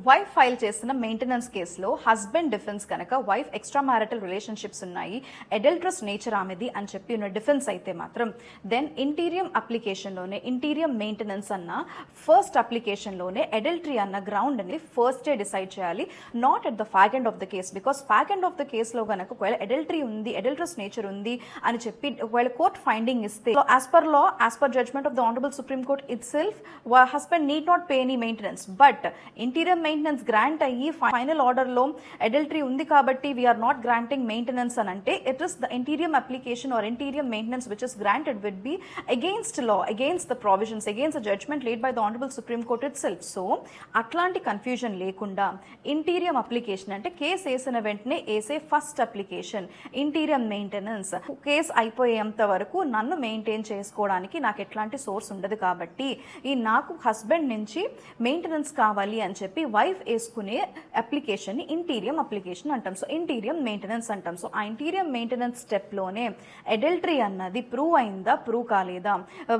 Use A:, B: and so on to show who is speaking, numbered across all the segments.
A: Wife file చేసిన maintenance కేసులో husband defence కనుక వైఫ్ ఎక్స్ట్రా మ్యారిటల్ రిలేషన్షిప్స్ ఉన్నాయి, అడల్ట్రస్ నేచర్ ఆమెది అని చెప్పి ఉన్న డిఫెన్స్ అయితే మాత్రం దెన్ ఇంటీరియం అప్లికేషన్లోనే ఇంటీరియం మెయింటెనెన్స్ అన్న ఫస్ట్ అప్లికేషన్లోనే అడల్టరీ అన్న గ్రౌండ్ అనేది ఫస్ట్ డిసైడ్ చేయాలి, not at the fag end of the case. Because fag end of the కేసులో కనుక ఒకవేళ అడల్టరీ ఉంది, అడల్ట్రస్ నేచర్ ఉంది అని చెప్పి ఒకవేళ కోర్ట్ ఫైండింగ్ ఇస్తే as per judgement of the honourable Supreme Court itself husband need not pay any maintenance. But interim maintenance grant అయ్యి ఫైనల్ ఆర్డర్ లో అడల్టరీ ఉంది కాబట్టి వీఆర్ నాట్ గ్రాంటింగ్ మెయింటెనెన్స్ అని అంటే it is the interim application or interim maintenance which is granted would be against law, against the provisions, against the judgement laid by the honourable Supreme Court itself. So అట్లాంటి confusion లేకుండా interim application అంటే case వేసిన వెంటనే వేసే first application interim maintenance. Case అయిపోయేంత వరకు నన్ను maintain చేసుకోవడానికి నాకు ఎట్లాంటి సోర్స్ ఉండదు కాబట్టి ఈ నాకు హస్బెండ్ నుంచి మెయింటెనెన్స్ కావాలి అని చెప్పి వైఫ్ వేసుకునే అప్లికేషన్ ఇంటీరియం అప్లికేషన్ అంటాం. సో ఇంటీరియం మెయింటెనెన్స్ అంటాం. సో ఆ ఇంటీరియం మెయింటెనెన్స్ స్టెప్లోనే అడల్టరీ అన్నది ప్రూవ్ అయిందా, ప్రూవ్ కాలేదా,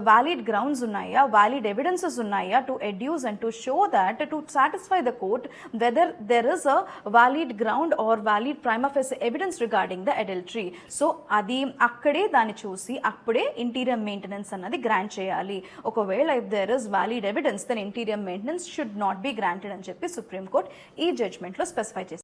A: వ్యాలిడ్ గ్రౌండ్స్ ఉన్నాయా, వ్యాలిడ్ ఎవిడెన్సెస్ ఉన్నాయా to adduce and to show that to satisfy the court whether there is a valid ground or valid prima facie evidence regarding the adultery. So అది అక్కడే దాన్ని చూసి అప్పుడే interim maintenance అన్నది grant చేయాలి. ఒకవేళ if there is valid evidence then interim maintenance should not be granted అని చెప్పి సుప్రీం కోర్ట్ ఈ జడ్జ్మెంట్లో స్పెసిఫై చేసింది.